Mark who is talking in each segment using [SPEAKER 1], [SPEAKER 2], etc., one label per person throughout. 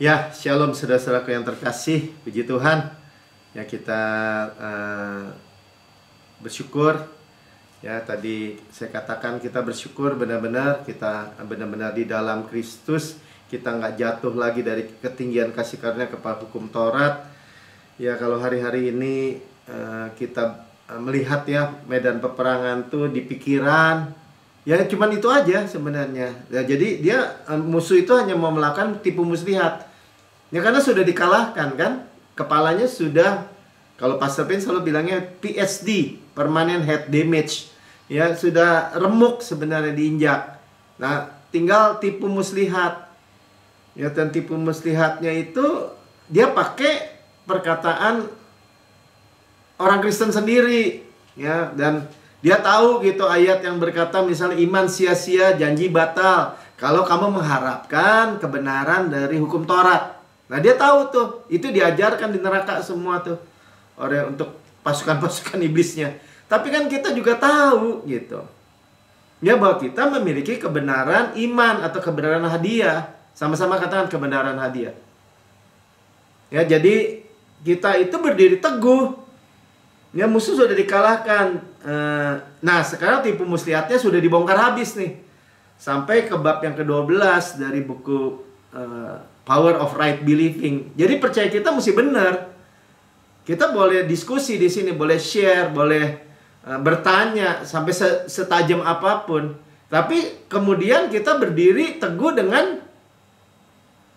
[SPEAKER 1] Ya, shalom saudara-saudaraku yang terkasih, puji Tuhan. Ya, kita bersyukur. Ya, tadi saya katakan kita bersyukur benar-benar, kita benar-benar di dalam Kristus. Kita nggak jatuh lagi dari ketinggian kasih karunia kepada hukum Taurat. Ya, kalau hari-hari ini kita melihat ya medan peperangan tuh di pikiran. Ya cuman itu aja sebenarnya. Ya, jadi dia musuh itu hanya mau melakukan tipu muslihat. Ya karena sudah dikalahkan kan. Kepalanya sudah, kalau Pastor Pin selalu bilangnya PSD, permanent head damage. Ya sudah remuk sebenarnya diinjak. Nah tinggal tipu muslihat. Ya dan tipu muslihatnya itu dia pakai perkataan orang Kristen sendiri. Ya dan dia tahu gitu ayat yang berkata misalnya iman sia-sia, janji batal kalau kamu mengharapkan kebenaran dari hukum Taurat. Nah dia tahu tuh, itu diajarkan di neraka semua tuh orang untuk pasukan-pasukan iblisnya. Tapi kan kita juga tahu gitu ya bahwa kita memiliki kebenaran iman atau kebenaran hadiah. Sama-sama katakan kebenaran hadiah. Ya jadi kita itu berdiri teguh. Ya musuh sudah dikalahkan. Nah sekarang tipu muslihatnya sudah dibongkar habis nih. Sampai ke bab yang ke-12 dari buku Power of Right Believing. Jadi percaya kita mesti benar. Kita boleh diskusi di sini, boleh share, boleh bertanya sampai setajam apapun. Tapi kemudian kita berdiri teguh dengan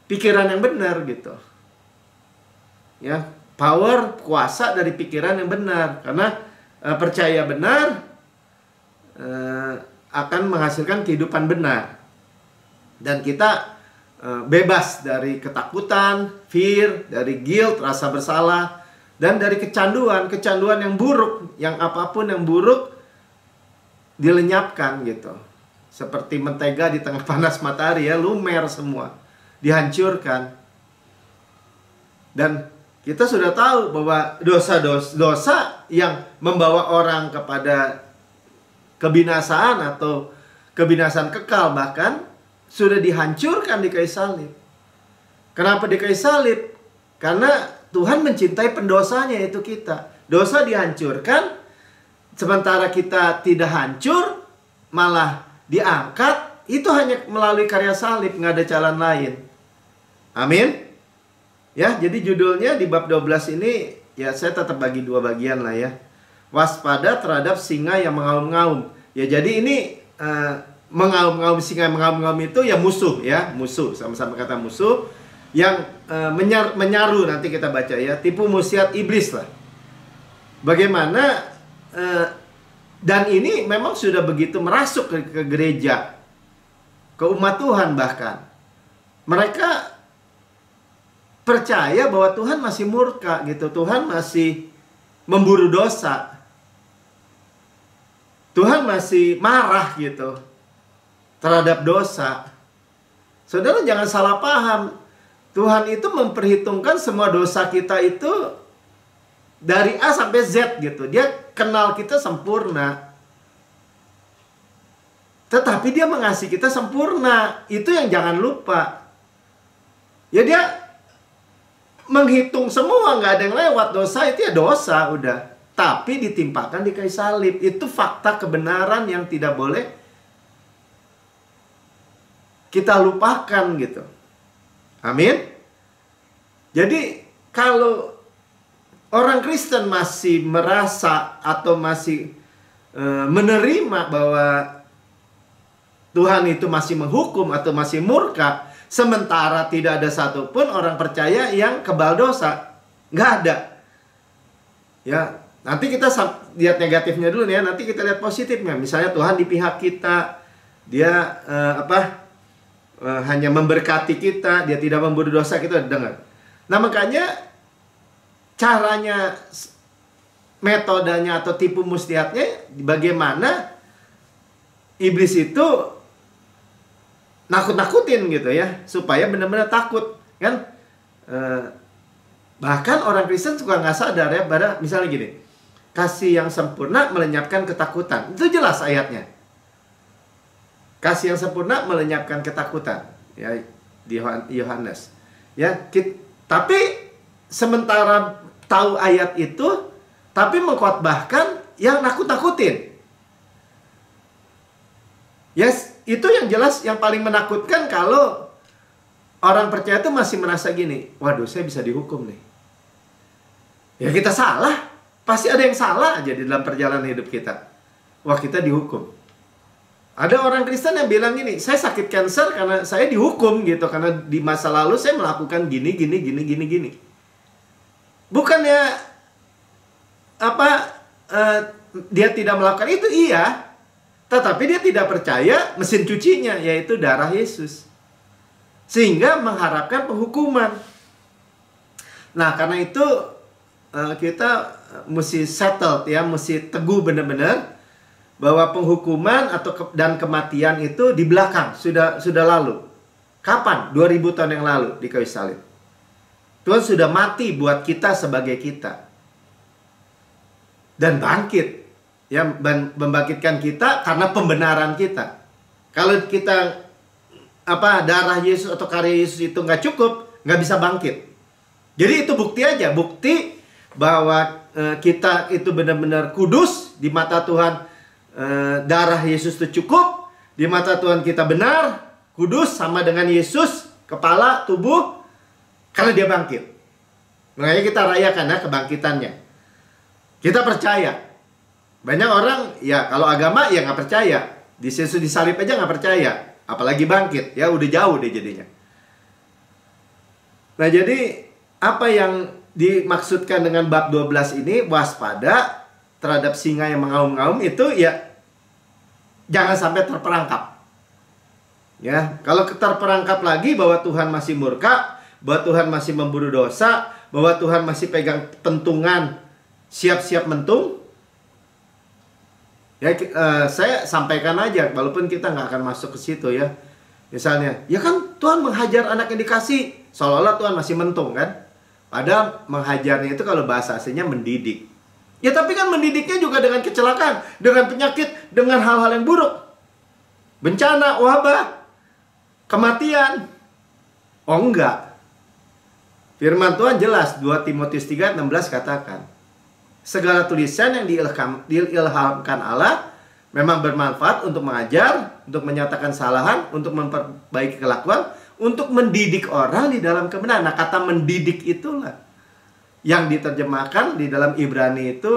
[SPEAKER 1] pikiran yang benar gitu. Ya. Power, kuasa dari pikiran yang benar. Karena percaya benar akan menghasilkan kehidupan benar. Dan kita bebas dari ketakutan, fear, dari guilt, rasa bersalah, dan dari kecanduan yang buruk. Yang apapun yang buruk dilenyapkan gitu. Seperti mentega di tengah panas matahari ya, lumer semua. Dihancurkan. Dan kita sudah tahu bahwa dosa yang membawa orang kepada kebinasaan atau kebinasaan kekal bahkan sudah dihancurkan di kayu salib. Kenapa di kayu salib? Karena Tuhan mencintai pendosanya, yaitu kita. Dosa dihancurkan, sementara kita tidak hancur, malah diangkat. Itu hanya melalui karya salib, nggak ada jalan lain. Amin. Ya, jadi judulnya di bab 12 ini ya saya tetap bagi dua bagian lah ya. Waspada terhadap singa yang mengaum-ngaum. Ya, jadi ini mengaum-ngaum, singa yang mengaum-ngaum itu ya musuh ya, musuh, sama-sama kata musuh yang menyaru, nanti kita baca ya, tipu muslihat iblis lah. Bagaimana dan ini memang sudah begitu merasuk ke gereja, ke umat Tuhan bahkan. Mereka percaya bahwa Tuhan masih murka gitu. Tuhan masih memburu dosa. Tuhan masih marah gitu terhadap dosa. Saudara jangan salah paham. Tuhan itu memperhitungkan semua dosa kita itu dari A sampai Z gitu. Dia kenal kita sempurna. Tetapi dia mengasihi kita sempurna. Itu yang jangan lupa. Ya dia menghitung semua, nggak ada yang lewat. Dosa itu ya dosa udah, tapi ditimpakan di kayu salib. Itu fakta kebenaran yang tidak boleh kita lupakan gitu. Amin. Jadi kalau orang Kristen masih merasa atau masih menerima bahwa Tuhan itu masih menghukum atau masih murka, sementara tidak ada satupun orang percaya yang kebal dosa. Nggak ada. Ya, nanti kita lihat negatifnya dulu ya. Nanti kita lihat positifnya. Misalnya Tuhan di pihak kita. Dia hanya memberkati kita. Dia tidak memburu dosa. Kita dengar. Nah makanya caranya, metodenya atau tipu muslihatnya bagaimana iblis itu nakut-nakutin gitu ya, supaya benar-benar takut kan. Bahkan orang Kristen suka nggak sadar ya, pada misalnya gini, kasih yang sempurna melenyapkan ketakutan. Itu jelas ayatnya. Kasih yang sempurna melenyapkan ketakutan ya, di Yohanes. Ya, tapi sementara tahu ayat itu, tapi mengkhotbahkan yang nakut-nakutin. Yes, itu yang jelas yang paling menakutkan kalau orang percaya itu masih merasa gini, waduh saya bisa dihukum nih. Ya kita salah, pasti ada yang salah aja di dalam perjalanan hidup kita. Wah kita dihukum. Ada orang Kristen yang bilang gini, saya sakit kanker karena saya dihukum gitu, karena di masa lalu saya melakukan gini. Bukannya dia tidak melakukan itu, iya. Tetapi dia tidak percaya mesin cucinya, yaitu darah Yesus. Sehingga mengharapkan penghukuman. Nah, karena itu kita mesti settled ya, mesti teguh benar-benar bahwa penghukuman dan kematian itu di belakang, sudah lalu. Kapan? 2000 tahun yang lalu di kayu salib. Tuhan sudah mati buat kita sebagai kita. Dan bangkit. Ya, membangkitkan kita karena pembenaran kita. Kalau kita darah Yesus atau karya Yesus itu nggak cukup, nggak bisa bangkit. Jadi itu bukti aja, bukti bahwa kita itu benar-benar kudus di mata Tuhan. Darah Yesus itu cukup di mata Tuhan, kita benar, kudus sama dengan Yesus, kepala, tubuh, karena dia bangkit. Makanya kita rayakan ya kebangkitannya. Kita percaya. Banyak orang, ya kalau agama ya nggak percaya. Di Yesus disalib aja nggak percaya. Apalagi bangkit, ya udah jauh deh jadinya. Nah jadi, apa yang dimaksudkan dengan bab 12 ini, waspada terhadap singa yang mengaum-ngaum itu ya, jangan sampai terperangkap. Ya, kalau terperangkap lagi bahwa Tuhan masih murka, bahwa Tuhan masih memburu dosa, bahwa Tuhan masih pegang pentungan, siap-siap mentung, ya saya sampaikan aja, walaupun kita nggak akan masuk ke situ ya. Misalnya, ya kan Tuhan menghajar anak yang dikasih, seolah-olah Tuhan masih mentung kan. Padahal menghajarnya itu kalau bahasa aslinya mendidik. Ya tapi kan mendidiknya juga dengan kecelakaan, dengan penyakit, dengan hal-hal yang buruk. Bencana, wabah, kematian. Oh enggak. Firman Tuhan jelas, 2 Timotius 3:16 katakan, segala tulisan yang diilhamkan Allah memang bermanfaat untuk mengajar, untuk menyatakan kesalahan, untuk memperbaiki kelakuan, untuk mendidik orang di dalam kebenaran. Nah, kata mendidik itulah yang diterjemahkan di dalam Ibrani itu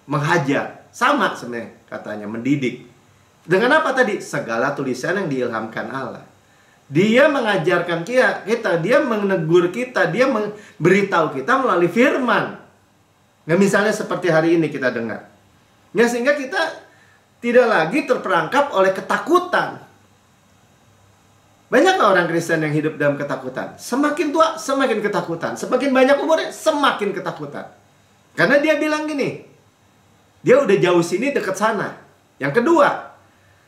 [SPEAKER 1] mengajar. Sama sebenarnya katanya, mendidik. Dengan apa tadi? Segala tulisan yang diilhamkan Allah. Dia mengajarkan kita, dia menegur kita, dia memberitahu kita melalui firman. Nah, misalnya seperti hari ini kita dengar. Ya, sehingga kita tidak lagi terperangkap oleh ketakutan. Banyak orang Kristen yang hidup dalam ketakutan. Semakin tua, semakin ketakutan. Semakin banyak umurnya, semakin ketakutan. Karena dia bilang gini, dia udah jauh sini, dekat sana. Yang kedua,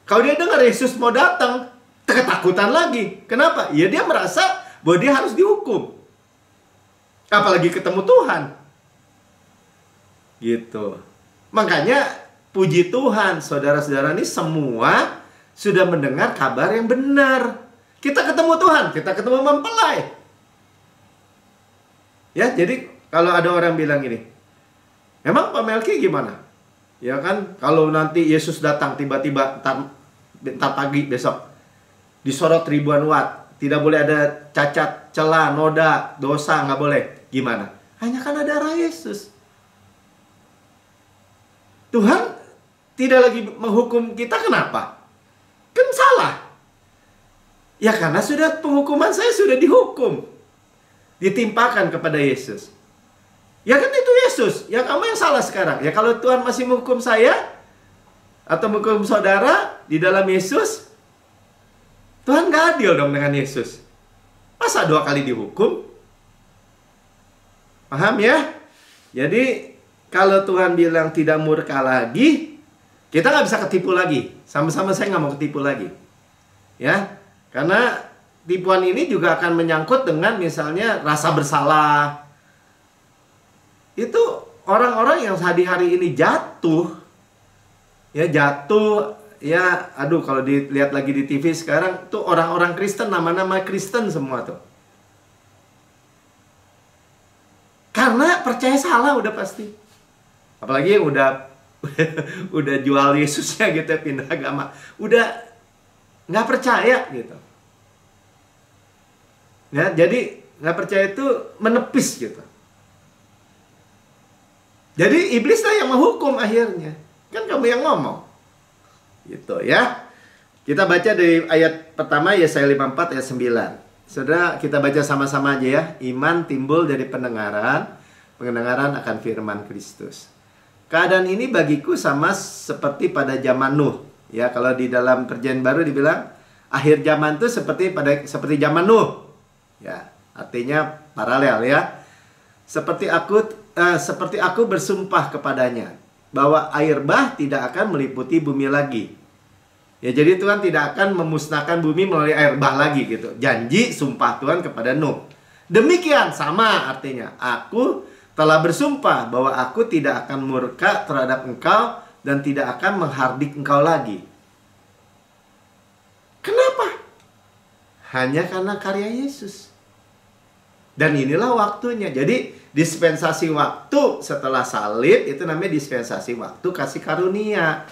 [SPEAKER 1] kalau dia dengar Yesus mau datang, ketakutan lagi. Kenapa? Ya dia merasa bahwa dia harus dihukum. Apalagi ketemu Tuhan. Gitu. Makanya puji Tuhan, saudara-saudara ini semua sudah mendengar kabar yang benar. Kita ketemu Tuhan, kita ketemu mempelai. Ya, jadi kalau ada orang bilang gini, emang Pak Melki gimana? Ya kan, kalau nanti Yesus datang tiba-tiba entar pagi besok, disorot ribuan watt, tidak boleh ada cacat, celah, noda, dosa, nggak boleh. Gimana? Hanya karena darah Yesus. Tuhan tidak lagi menghukum kita, kenapa? Kan salah. Ya karena sudah penghukuman saya sudah dihukum. Ditimpakan kepada Yesus. Ya kan itu Yesus. Ya kamu yang salah sekarang. Ya kalau Tuhan masih menghukum saya atau menghukum saudara di dalam Yesus, Tuhan gak adil dong dengan Yesus. Masa 2 kali dihukum? Paham ya? Jadi kalau Tuhan bilang tidak murka lagi, kita nggak bisa ketipu lagi. Sama-sama saya nggak mau ketipu lagi. Ya, karena tipuan ini juga akan menyangkut dengan misalnya rasa bersalah. Itu orang-orang yang hari-hari ini jatuh. Ya, jatuh. Ya, aduh kalau dilihat lagi di TV sekarang tuh orang-orang Kristen, nama-nama Kristen semua tuh. percaya salah udah pasti. Apalagi yang udah udah jual Yesusnya gitu, pindah agama, udah nggak percaya gitu. Ya, jadi nggak percaya itu menepis gitu. Jadi iblis lah yang menghukum akhirnya. Kan kamu yang ngomong. Gitu ya. Kita baca dari ayat pertama Yesaya 54 ayat 9. Saudara, kita baca sama-sama aja ya. Iman timbul dari pendengaran, pendengaran akan firman Kristus. Keadaan ini bagiku sama seperti pada zaman Nuh. Ya, kalau di dalam Perjanjian Baru dibilang akhir zaman itu seperti zaman Nuh. Ya, artinya paralel ya. Seperti aku bersumpah kepadanya bahwa air bah tidak akan meliputi bumi lagi. Ya, jadi Tuhan tidak akan memusnahkan bumi melalui air bah lagi gitu. Janji sumpah Tuhan kepada Nuh. Demikian sama artinya. Aku telah bersumpah bahwa aku tidak akan murka terhadap engkau dan tidak akan menghardik engkau lagi. Kenapa? Hanya karena karya Yesus. Dan inilah waktunya. Jadi dispensasi waktu setelah salib itu namanya dispensasi waktu kasih karunia.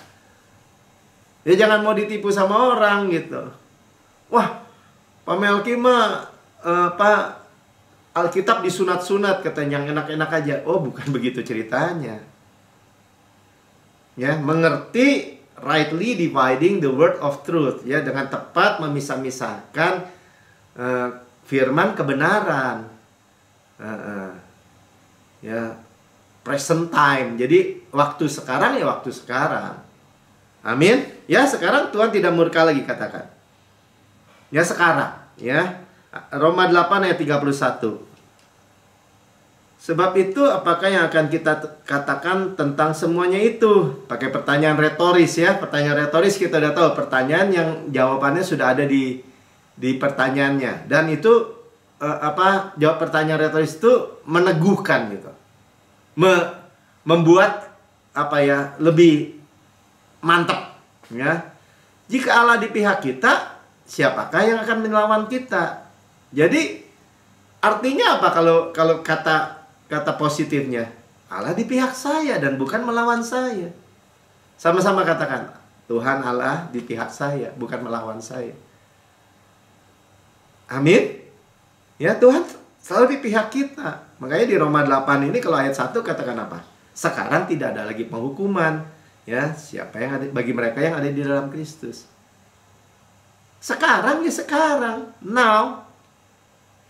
[SPEAKER 1] Ya jangan mau ditipu sama orang gitu. Wah, Pak Melki mah Alkitab disunat-sunat katanya, yang enak-enak aja. Oh, bukan begitu ceritanya. Ya, mengerti rightly dividing the word of truth, ya, dengan tepat memisah-misahkan firman kebenaran. Ya, present time. Jadi waktu sekarang ya waktu sekarang. Amin. Ya, sekarang Tuhan tidak murka lagi, katakan. Ya, sekarang, ya. Roma 8 ayat 31. Sebab itu apakah yang akan kita katakan tentang semuanya itu? Pakai pertanyaan retoris ya. Pertanyaan retoris kita udah tahu, pertanyaan yang jawabannya sudah ada di pertanyaannya. Dan itu jawab pertanyaan retoris itu meneguhkan gitu. Membuat lebih mantap ya. Jika Allah di pihak kita, siapakah yang akan melawan kita? Jadi artinya apa kalau kata positifnya? Allah di pihak saya dan bukan melawan saya. Sama-sama katakan, Tuhan Allah di pihak saya, bukan melawan saya. Amin. Ya, Tuhan selalu di pihak kita. Makanya di Roma 8 ini kalau ayat 1 katakan apa? Sekarang tidak ada lagi penghukuman. Ya, siapa yang ada bagi mereka yang ada di dalam Kristus. Sekarang ya sekarang, now.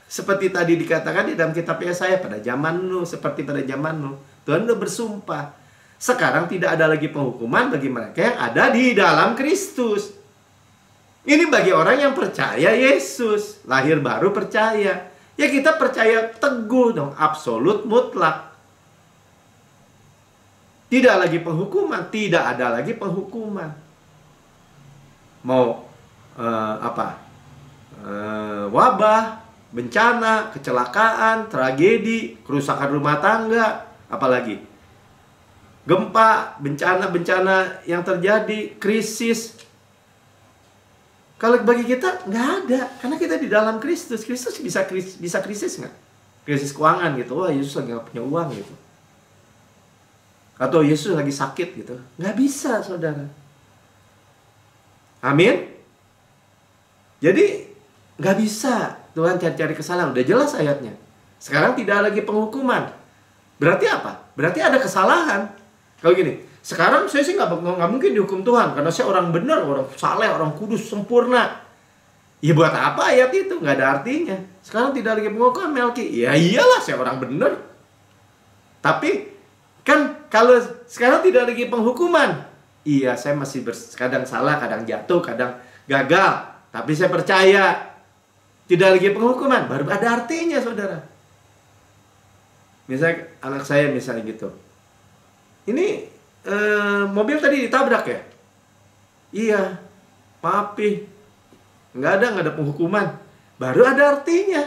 [SPEAKER 1] Seperti tadi dikatakan di dalam kitab Yesaya, pada zaman Nuh, seperti pada zaman Nuh, Tuhan sudah bersumpah. Sekarang tidak ada lagi penghukuman bagi mereka yang ada di dalam Kristus. Ini bagi orang yang percaya Yesus, lahir baru percaya. Ya kita percaya teguh dong, absolut mutlak. Tidak lagi penghukuman, tidak ada lagi penghukuman. Mau wabah, bencana, kecelakaan, tragedi, kerusakan rumah tangga, apalagi gempa, bencana-bencana yang terjadi, krisis. Kalau bagi kita nggak ada, karena kita di dalam Kristus. Kristus bisa krisis nggak? Krisis keuangan gitu, wah Yesus lagi nggak punya uang gitu. Atau Yesus lagi sakit gitu. Nggak bisa, saudara. Amin. Jadi nggak bisa Tuhan cari-cari kesalahan. Udah jelas ayatnya. Sekarang tidak lagi penghukuman. Berarti apa? Berarti ada kesalahan. Kalau gini, sekarang saya sih nggak mungkin dihukum Tuhan karena saya orang benar, orang saleh, orang kudus, sempurna. Ya buat apa ayat itu? Nggak ada artinya. Sekarang tidak lagi penghukuman, Melki. Ya iyalah, saya orang benar. Tapi kan kalau sekarang tidak lagi penghukuman. Iya, saya masih kadang salah, kadang jatuh, kadang gagal. Tapi saya percaya tidak lagi penghukuman. Baru ada artinya, saudara. Misalnya anak saya misalnya gitu. Ini mobil tadi ditabrak ya? Iya. Maaf, nggak ada penghukuman. Baru ada artinya.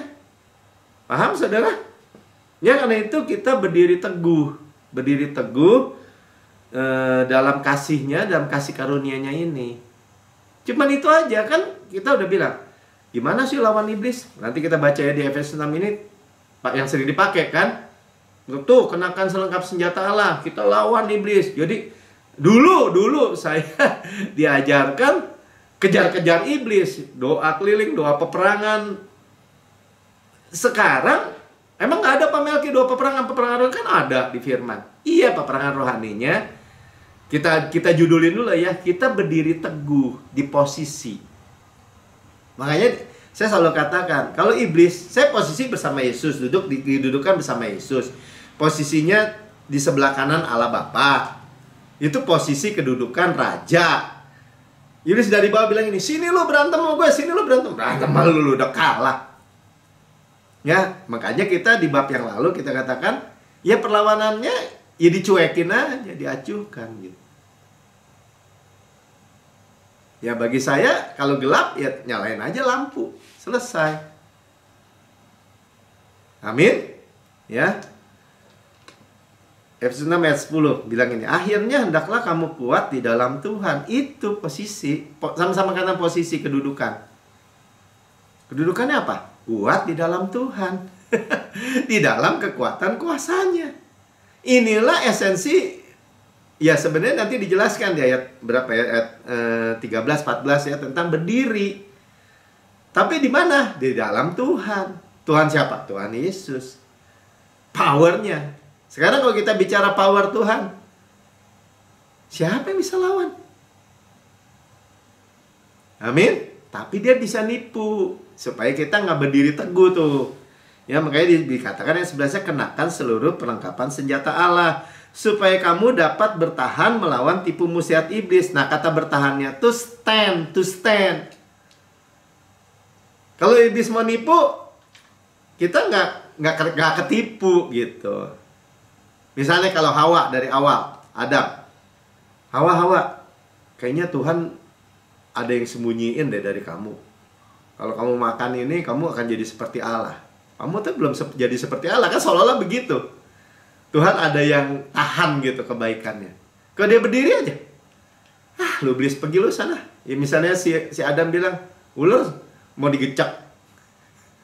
[SPEAKER 1] Paham, saudara? Ya, karena itu kita berdiri teguh dalam kasihnya, dalam kasih karunia-Nya ini. Cuman itu aja kan, kita udah bilang gimana sih lawan iblis. Nanti kita baca ya di Efesus 6 ini yang sering dipakai kan, Tuh, kenakan selengkap senjata Allah, kita lawan iblis. Jadi dulu saya diajarkan kejar-kejar iblis, doa keliling, doa peperangan. Sekarang emang nggak ada Pak Melki doa peperangan kan ada di firman. Iya, peperangan rohaninya kita judulin dulu ya, kita berdiri teguh di posisi. Makanya saya selalu katakan, kalau iblis, saya posisi bersama Yesus, didudukan bersama Yesus. Posisinya di sebelah kanan Allah Bapa. Itu posisi kedudukan raja. Iblis dari bawah bilang ini, sini lu berantem sama gue, sini lu berantem sama lu udah kalah. Ya, makanya kita di bab yang lalu kita katakan, ya perlawanannya ya dicuekin aja, diacuhkan gitu. Ya bagi saya kalau gelap ya nyalain aja lampu, selesai. Amin. Ya. Efesus 6 ayat 10 bilang ini, akhirnya hendaklah kamu kuat di dalam Tuhan. Itu posisi, sama-sama kata posisi kedudukan. Kedudukannya apa? Kuat di dalam Tuhan. Di dalam kekuatan kuasanya. Inilah esensi. Ya sebenarnya nanti dijelaskan di ayat berapa ya? Ayat 13, 14 ya, tentang berdiri. Tapi di mana? Di dalam Tuhan. Tuhan siapa? Tuhan Yesus. Powernya. Sekarang kalau kita bicara power Tuhan, siapa yang bisa lawan? Amin. Tapi dia bisa nipu supaya kita nggak berdiri teguh tuh. Ya makanya dikatakan yang sebelahnya, kenakan seluruh perlengkapan senjata Allah supaya kamu dapat bertahan melawan tipu muslihat iblis. Nah, kata bertahannya to stand. Kalau iblis mau nipu, kita nggak ketipu gitu. Misalnya kalau Hawa dari awal, Adam, Hawa, kayaknya Tuhan ada yang sembunyiin deh dari kamu. Kalau kamu makan ini, kamu akan jadi seperti Allah. Kamu tuh belum jadi seperti Allah, kan seolah-olah begitu. Tuhan ada yang tahan gitu kebaikannya. Kalau dia berdiri aja, lu iblis pergi lu sana. Ya misalnya si Adam bilang, ular mau digecak,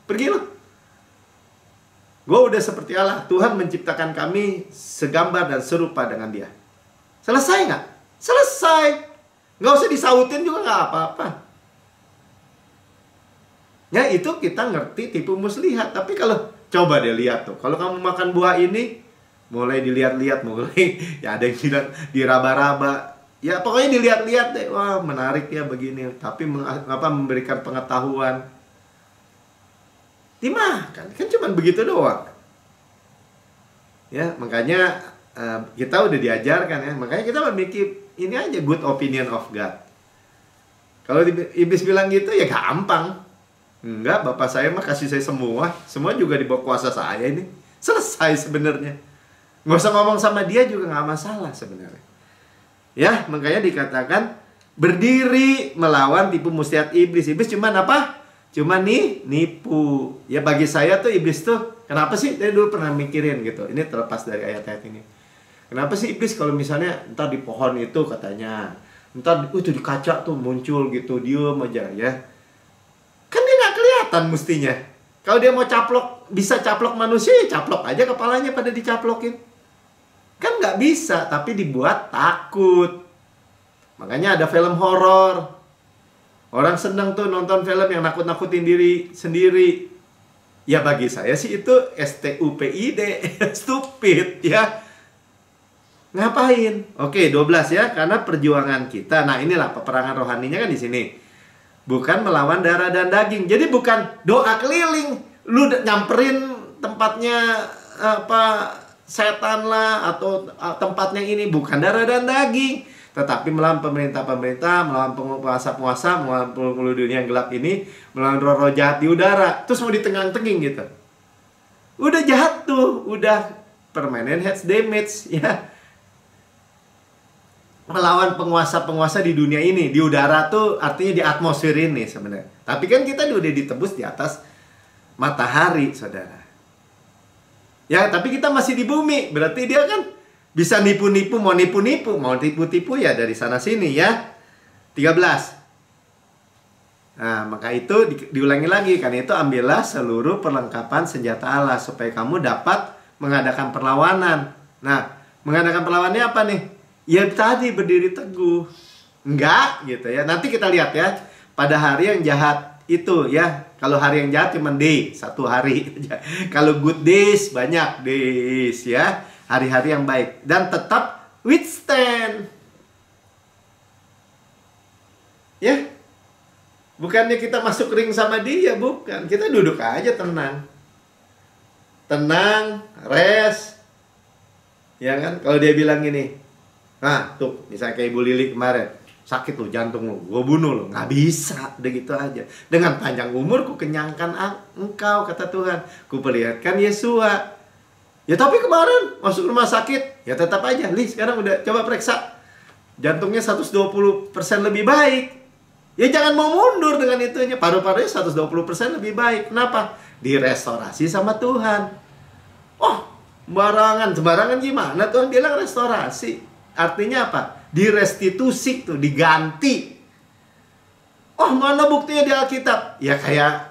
[SPEAKER 1] pergi lu. Gue udah seperti Allah. Tuhan menciptakan kami segambar dan serupa dengan dia. Selesai nggak? Selesai. Nggak usah disautin juga nggak apa-apa. Ya itu kita ngerti tipu muslihat. Tapi kalau coba deh lihat tuh. Kalau kamu makan buah ini, mulai dilihat-lihat, mulai ya ada yang bilang diraba-raba. Ya pokoknya dilihat-lihat deh. Wah menarik ya begini. Tapi memberikan pengetahuan. Dimakan, kan cuma begitu doang. Ya, makanya kita udah diajarkan ya. Makanya kita memiliki ini aja, good opinion of God. Kalau iblis bilang gitu ya gampang. Enggak, Bapak saya mah kasih saya semua. Semua juga di bawah kuasa saya ini. Selesai sebenarnya. Nggak usah ngomong sama dia juga nggak masalah sebenarnya. Ya, makanya dikatakan berdiri melawan tipu muslihat iblis. Iblis cuman apa? Cuma nipu. Ya bagi saya tuh iblis tuh, kenapa sih? Saya dulu pernah mikirin gitu. Ini terlepas dari ayat-ayat ini. Kenapa sih iblis kalau misalnya ntar di pohon itu katanya, ntar itu di kaca tuh muncul gitu, diem aja ya. Kan dia nggak kelihatan mestinya. Kalau dia mau caplok, bisa caplok manusia, ya caplok aja kepalanya pada dicaplokin. Kan nggak bisa, tapi dibuat takut. Makanya ada film horor. Orang senang tuh nonton film yang nakut-nakutin diri sendiri. Ya bagi saya sih itu STUPID, stupid ya. Ngapain? Oke, 12 ya, karena perjuangan kita. Nah, inilah peperangan rohaninya kan di sini. Bukan melawan darah dan daging. Jadi bukan doa keliling, lu nyamperin tempatnya apa setan lah atau tempatnya ini, bukan darah dan daging. Tetapi melawan pemerintah-pemerintah, melawan penguasa-penguasa, melawan penghulu dunia yang gelap ini, melawan roh-roh jahat di udara. Terus mau ditengang-tenging gitu. Udah jahat tuh, udah permanent head damage ya. Melawan penguasa-penguasa di dunia ini, di udara tuh artinya di atmosfer ini sebenarnya. Tapi kan kita udah ditebus di atas matahari, saudara. Ya, tapi kita masih di bumi, berarti dia kan bisa nipu-nipu, mau tipu-tipu ya dari sana-sini ya. 13. Nah, maka itu diulangi lagi. Karena itu ambillah seluruh perlengkapan senjata Allah supaya kamu dapat mengadakan perlawanan. Nah, mengadakan perlawanannya apa nih? Ya tadi berdiri teguh. Enggak gitu ya. Nanti kita lihat ya. Pada hari yang jahat itu ya. Kalau hari yang jahat cuma day, satu hari. Kalau good days banyak days ya. Hari-hari yang baik. Dan tetap withstand. Ya. Bukannya kita masuk ring sama dia, bukan. Kita duduk aja tenang. Tenang, rest. Ya kan? Kalau dia bilang gini, nah tuh misalnya kayak Ibu Lili kemarin, sakit lu jantung lu, gue bunuh lu. Nggak bisa, udah gitu aja. Dengan panjang umur ku kenyangkan engkau, kata Tuhan. Ku perlihatkan Yesua. Ya tapi kemarin masuk rumah sakit, ya tetap aja. Li sekarang udah coba periksa, jantungnya 120% lebih baik. Ya jangan mau mundur dengan itunya. Paru-parunya 120% lebih baik. Kenapa? Direstorasi sama Tuhan. Oh, sembarangan gimana? Tuhan bilang restorasi. Artinya apa? Direstitusi tuh, diganti. Oh, mana buktinya di Alkitab? Ya kayak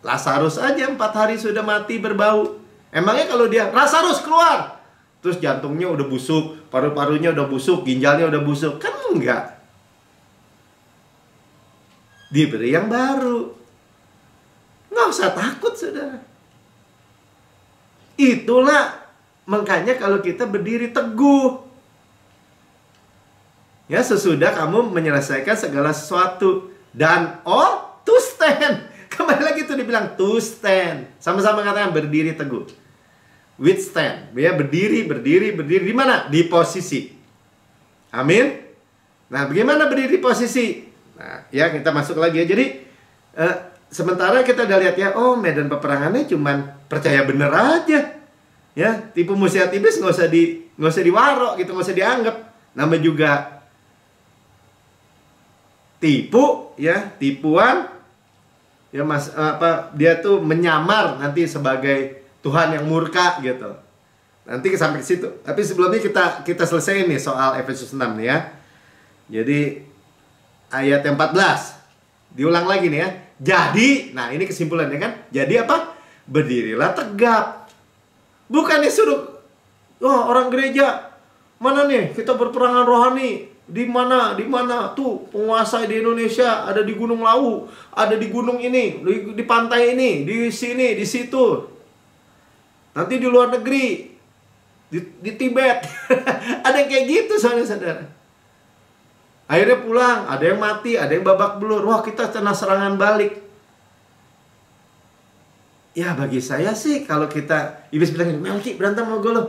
[SPEAKER 1] Lazarus aja 4 hari sudah mati berbau. Emangnya kalau dia, Lazarus keluar, terus jantungnya udah busuk, paru-parunya udah busuk, ginjalnya udah busuk. Kan enggak. Diberi yang baru. Nggak usah takut, saudara. Itulah makanya kalau kita berdiri teguh. Ya, sesudah kamu menyelesaikan segala sesuatu. Dan to stand. Kembali lagi tuh dibilang to stand. Sama-sama katakan berdiri teguh. Withstand. Ya, berdiri. Di mana? Di posisi. Amin. Nah, bagaimana berdiri di posisi? Nah, ya kita masuk lagi ya. Jadi sementara kita udah lihat ya, oh medan peperangannya cuman percaya bener aja. Ya, tipu muslihat iblis nggak usah diwarok gitu, nggak usah dianggap. Nama juga tipu, ya, tipuan. Ya dia tuh menyamar nanti sebagai Tuhan yang murka gitu. Nanti sampai ke situ. Tapi sebelumnya kita selesai nih soal Efesus 6 nih ya. Jadi ayat yang 14. Diulang lagi nih ya. Jadi, nah ini kesimpulannya kan. Jadi apa? Berdirilah tegap. Bukannya suruh, orang gereja, mana nih kita berperangan rohani? Di mana tuh penguasa di Indonesia, ada di Gunung Lawu, ada di gunung ini, di pantai ini, di sini, di situ. Nanti di luar negeri, di Tibet. Ada yang kayak gitu saudara-saudara. Akhirnya pulang, ada yang mati, ada yang babak belur. Wah, kita kena serangan balik. Ya, bagi saya sih kalau kita, iblis bilang, Melki berantem sama gue lo.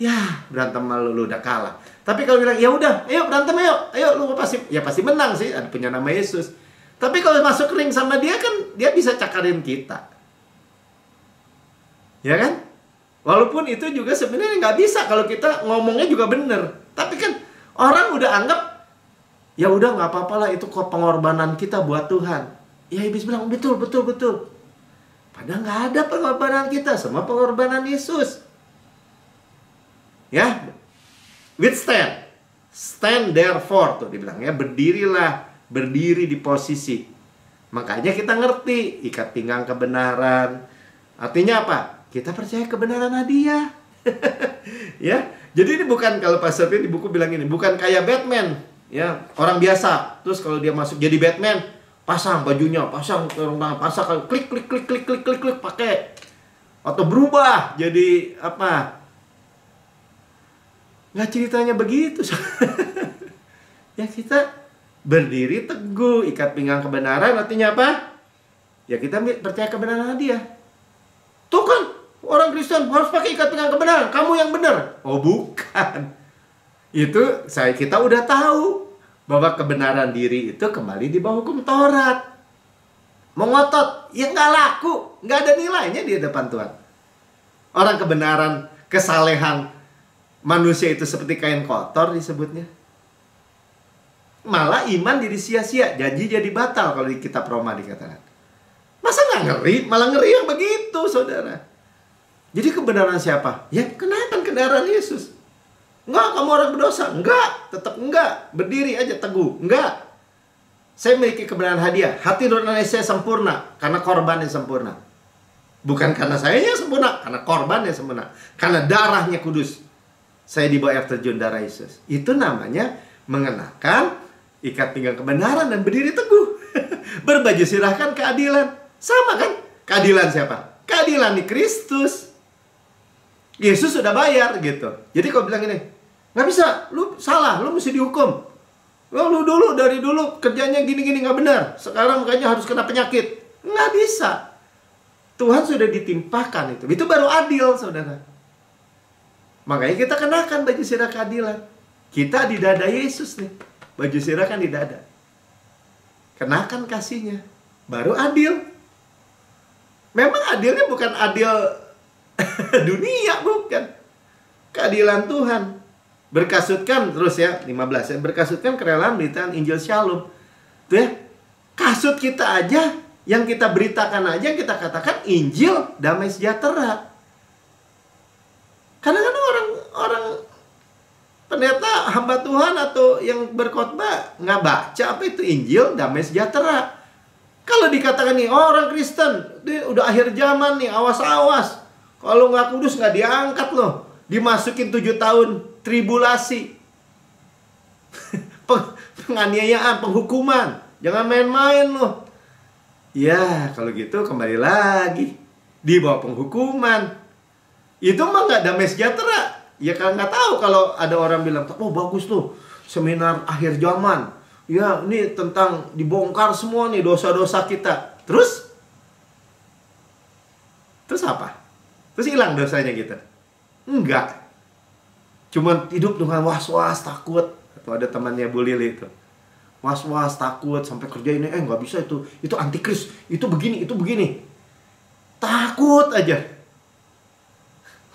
[SPEAKER 1] Ya, berantem sama lu udah kalah. Tapi kalau bilang, ya udah, ayo berantem ayo lu pasti menang sih, ada punya nama Yesus. Tapi kalau masuk ring sama dia kan, dia bisa cakarin kita. Ya kan? Walaupun itu juga sebenarnya nggak bisa kalau kita ngomongnya juga bener. Tapi kan orang udah anggap, ya udah nggak apa-apa lah, itu kok pengorbanan kita buat Tuhan. Ya iblis bilang betul. Padahal nggak ada pengorbanan kita, semua pengorbanan Yesus. Ya, withstand, stand therefore tuh dibilang ya, berdiri di posisi. Makanya kita ngerti ikat pinggang kebenaran. Artinya apa? Kita percaya kebenaran hadiah. Ya, jadi ini bukan, kalau Pastor Fir di buku bilang ini, bukan kayak Batman. Ya, orang biasa. Terus kalau dia masuk jadi Batman, pasang bajunya, pasang tangan, pasang klik pakai. Atau berubah jadi apa? Nggak ceritanya begitu. Ya, kita berdiri teguh, ikat pinggang kebenaran. Artinya apa? Ya kita percaya kebenaran dia. Tuh kan, orang Kristen harus pakai ikat pinggang kebenaran. Kamu yang benar. Oh bukan. Itu kita udah tahu bahwa kebenaran diri itu kembali di bawah hukum Taurat. Mau ngotot, ya nggak laku, nggak ada nilainya di depan Tuhan. Orang kebenaran, kesalehan manusia itu seperti kain kotor disebutnya. Malah iman jadi sia-sia, janji jadi batal kalau di kitab Roma dikatakan. Masa nggak ngeri? Malah ngeri yang begitu, saudara. Jadi kebenaran siapa? Ya kebenaran Yesus. Enggak, kamu orang berdosa. Enggak, tetap enggak. Berdiri aja teguh. Enggak. Saya memiliki kebenaran hadiah. Hati nurani saya sempurna karena korban yang sempurna. Bukan karena saya yang sempurna, karena korban yang sempurna. Karena darahnya kudus. Saya dibawa air terjun darah Yesus. Itu namanya mengenakan ikat pinggang kebenaran dan berdiri teguh. Berbaju sirahkan keadilan. Sama kan? Keadilan siapa? Keadilan di Kristus. Yesus sudah bayar gitu. Jadi kalau bilang ini, nggak bisa, lu salah, lu mesti dihukum. Lu dulu, dari dulu kerjanya gini-gini nggak benar. Sekarang makanya harus kena penyakit. Nggak bisa. Tuhan sudah ditimpakan itu. Itu baru adil, saudara. Makanya kita kenakan baju sirah keadilan. Kita di dada Yesus nih. Baju sirah kan di dada. Kenakan kasihnya. Baru adil. Memang adilnya bukan adil dunia, bukan. Keadilan Tuhan. Berkasutkan, terus ya, 15 ya. Berkasutkan kerelaan beritaan Injil Shalom. Tuh ya. Kasut kita aja, yang kita beritakan aja, yang kita katakan Injil damai sejahtera. Kadang-kadang orang pendeta, hamba Tuhan atau yang berkhotbah nggak baca apa itu Injil damai sejahtera. Kalau dikatakan nih orang Kristen, dia udah akhir zaman nih, awas-awas. Kalau nggak kudus nggak diangkat loh, dimasukin 7 tahun tribulasi, penganiayaan, penghukuman. Jangan main-main loh. Ya kalau gitu kembali lagi di bawah penghukuman. Itu mah nggak damai sejahtera. Ya kan nggak tahu kalau ada orang bilang, oh bagus tuh seminar akhir zaman. Ya ini tentang dibongkar semua nih dosa-dosa kita. Terus apa? Terus hilang dosanya kita? Enggak. Cuman hidup dengan was-was, takut. Atau ada temannya Bu Lili itu. Was-was, takut, sampai kerja ini, nggak bisa itu antikris, itu begini. Takut aja.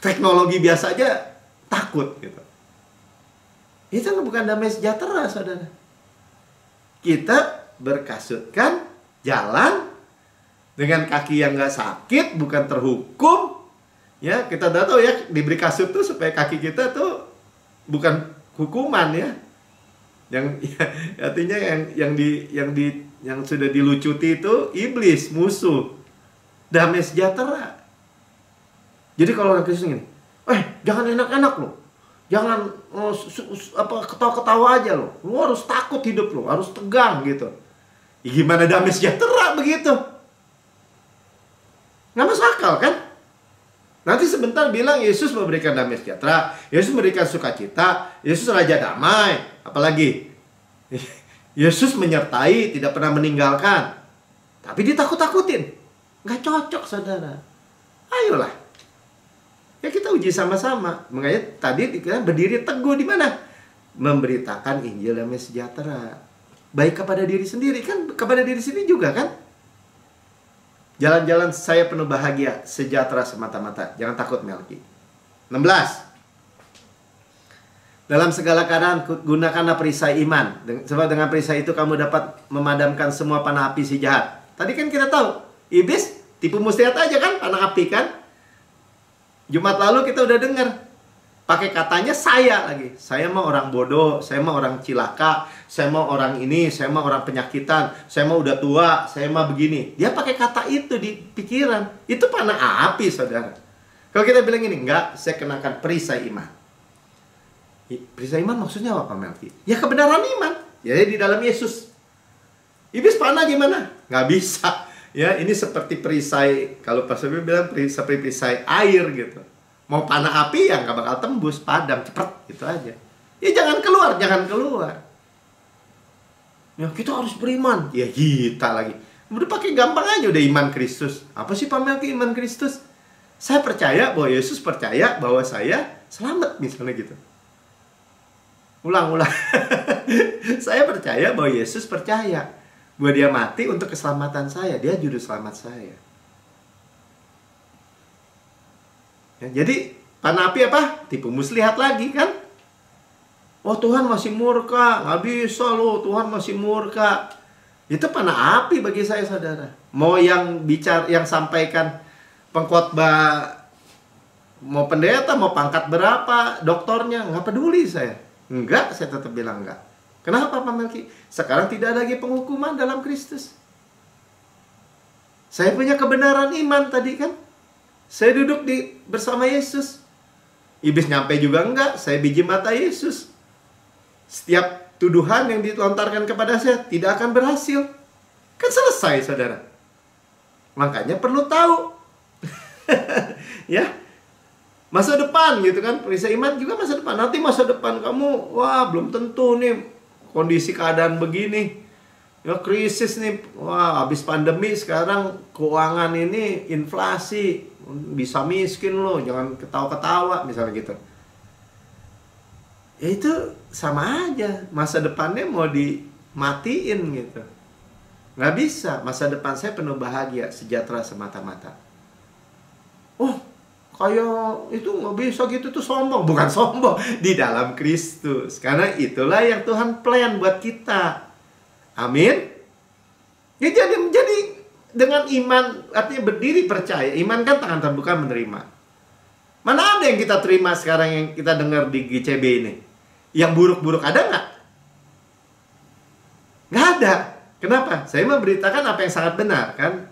[SPEAKER 1] Teknologi biasa aja takut gitu. Itu bukan damai sejahtera, saudara. Kita berkasutkan jalan dengan kaki yang nggak sakit, bukan terhukum. Ya, kita udah tahu ya, diberi kasut tuh supaya kaki kita tuh bukan hukuman ya. Yang ya, artinya yang sudah dilucuti itu iblis, musuh. Damai sejahtera. Jadi kalau orang Kristen gini, jangan enak-enak loh. Jangan ketawa-ketawa aja loh. Lu harus takut hidup lo, harus tegang gitu. Ya, gimana damai sejahtera begitu? Nggak masuk akal kan? Nanti sebentar bilang Yesus memberikan damai sejahtera, Yesus memberikan sukacita, Yesus raja damai, apalagi Yesus menyertai, tidak pernah meninggalkan. Tapi ditakut-takutin. Nggak cocok, saudara. Ayolah. Ya kita uji sama-sama. Makanya tadi kita berdiri teguh di mana? Memberitakan Injil damai sejahtera. Baik kepada diri sendiri kan, kepada diri sendiri juga kan? Jalan-jalan saya penuh bahagia, sejahtera semata-mata. Jangan takut, Melki. 16. Dalam segala keadaan gunakanlah perisai iman. Sebab dengan perisai itu kamu dapat memadamkan semua panah api si jahat. Tadi kan kita tahu, iblis tipu muslihat aja kan, panah api kan? Jumat lalu kita udah dengar. Pakai katanya saya lagi. Saya mah orang bodoh, saya mah orang cilaka, saya mah orang ini, saya mah orang penyakitan, saya mah udah tua, saya mah begini. Dia pakai kata itu di pikiran. Itu panah api, saudara. Kalau kita bilang ini, enggak, saya kenakan perisai iman. Perisai iman maksudnya apa, Melki? Ya kebenaran iman. Ya di dalam Yesus. Iblis panah gimana? Nggak bisa. Ya ini seperti perisai. Kalau Pastor bilang seperti perisai air gitu. Mau panah api ya nggak bakal tembus, padam, cepet, gitu aja. Ya jangan keluar. Ya kita harus beriman. Ya kita lagi. Udah pakai gampang aja, udah iman Kristus. Apa sih Pak Melki iman Kristus? Saya percaya bahwa Yesus percaya bahwa saya selamat, misalnya gitu. Ulang. Saya percaya bahwa Yesus percaya bahwa dia mati untuk keselamatan saya. Dia juru selamat saya. Ya, jadi panah api apa? Tipu muslihat lagi kan? Oh Tuhan masih murka, nggak bisa loh, Tuhan masih murka. Itu panah api bagi saya, saudara. Mau yang sampaikan pengkhotbah, mau pendeta, mau pangkat berapa, doktornya, nggak peduli saya. Enggak, saya tetap bilang enggak. Kenapa Pak Melki? Sekarang tidak ada lagi penghukuman dalam Kristus. Saya punya kebenaran iman tadi kan? Saya duduk bersama Yesus. Iblis nyampe juga enggak, saya biji mata Yesus. Setiap tuduhan yang dilontarkan kepada saya tidak akan berhasil. Kan selesai, saudara. Makanya perlu tahu. Ya. Masa depan gitu kan. Perisai iman juga masa depan. Nanti masa depan kamu, wah belum tentu nih. Kondisi keadaan begini. Ya krisis nih. Wah habis pandemi sekarang keuangan ini inflasi. Bisa miskin loh, jangan ketawa-ketawa misalnya gitu. Ya itu sama aja, masa depannya mau dimatiin gitu. Nggak bisa, masa depan saya penuh bahagia, sejahtera semata-mata. Oh, kayak itu nggak bisa gitu, tuh sombong. Bukan sombong, di dalam Kristus. Karena itulah yang Tuhan plan buat kita. Amin. Ya jadi dengan iman, artinya berdiri percaya. Iman kan tangan terbuka menerima. Mana ada yang kita terima sekarang yang kita dengar di GCB ini? Yang buruk-buruk ada nggak? Nggak ada. Kenapa? Saya memberitakan apa yang sangat benar kan?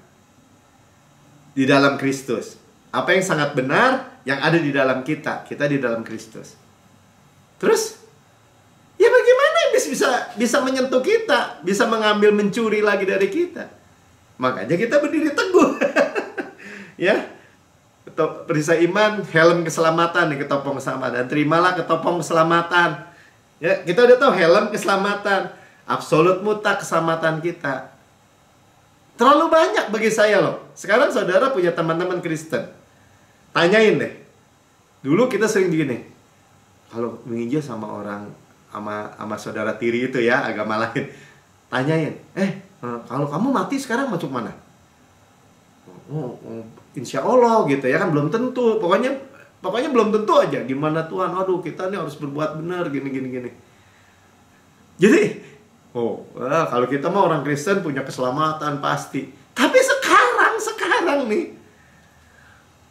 [SPEAKER 1] Di dalam Kristus. Apa yang sangat benar yang ada di dalam kita. Kita di dalam Kristus. Terus? Ya bagaimana bisa menyentuh kita? Bisa mengambil, mencuri lagi dari kita? Makanya kita berdiri teguh. Ya. Perisai iman, helm keselamatan nih, ketopong keselamatan. Terimalah ketopong keselamatan. Ya, kita udah tahu helm keselamatan, absolut mutlak keselamatan kita. Terlalu banyak bagi saya loh. Sekarang saudara punya teman-teman Kristen. Tanyain deh. Dulu kita sering begini. Kalau menginjil sama orang sama saudara tiri itu ya, agama lain. Tanyain, kalau kamu mati sekarang masuk mana? Insya Allah gitu ya kan, belum tentu. Pokoknya belum tentu aja. Gimana Tuhan? Aduh, kita nih harus berbuat benar gini. Jadi, kalau kita mah orang Kristen punya keselamatan pasti. Tapi sekarang nih,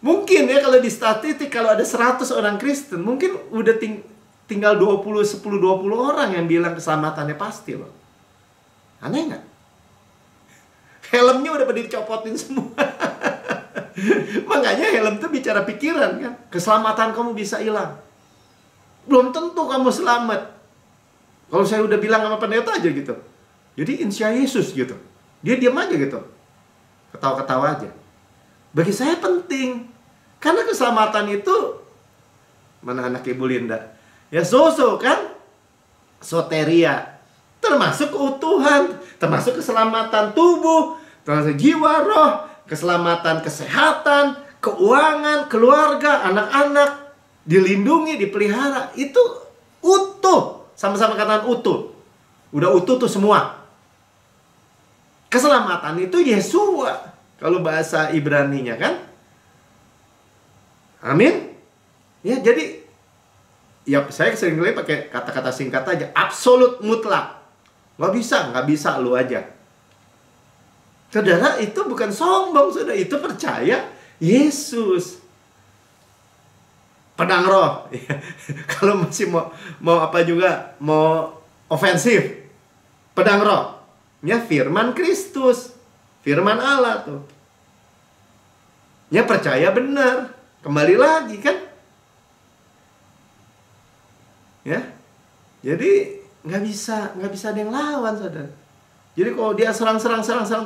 [SPEAKER 1] mungkin ya kalau di statistik kalau ada 100 orang Kristen, mungkin udah tinggal 10-20 orang yang bilang keselamatannya pasti loh. Aneh nggak? Helmnya udah pada dicopotin semua. Makanya helm itu bicara pikiran kan. Keselamatan kamu bisa hilang. Belum tentu kamu selamat. Kalau saya udah bilang sama pendeta aja gitu. Jadi insya Yesus gitu. Dia diam aja gitu. Ketawa-ketawa aja. Bagi saya penting. Karena keselamatan itu, mana anak Ibu Linda? Ya zozo kan? Soteria. Termasuk keutuhan, termasuk keselamatan tubuh, termasuk jiwa, roh, keselamatan kesehatan, keuangan, keluarga, anak-anak, dilindungi, dipelihara. Itu utuh, sama-sama katakan utuh. Udah utuh tuh semua. Keselamatan itu Yesua, kalau bahasa Ibraninya kan. Amin. Ya jadi, ya saya sering pakai kata-kata singkat aja, absolut mutlak. Nggak bisa lu aja. Saudara, itu bukan sombong, saudara. Itu percaya Yesus. Pedang roh. Kalau masih mau apa juga, mau ofensif. Pedang roh. Ya firman Kristus. Firman Allah tuh. Ya percaya benar. Kembali lagi kan. Ya. Jadi nggak bisa ada yang lawan, saudara. Jadi kalau dia serang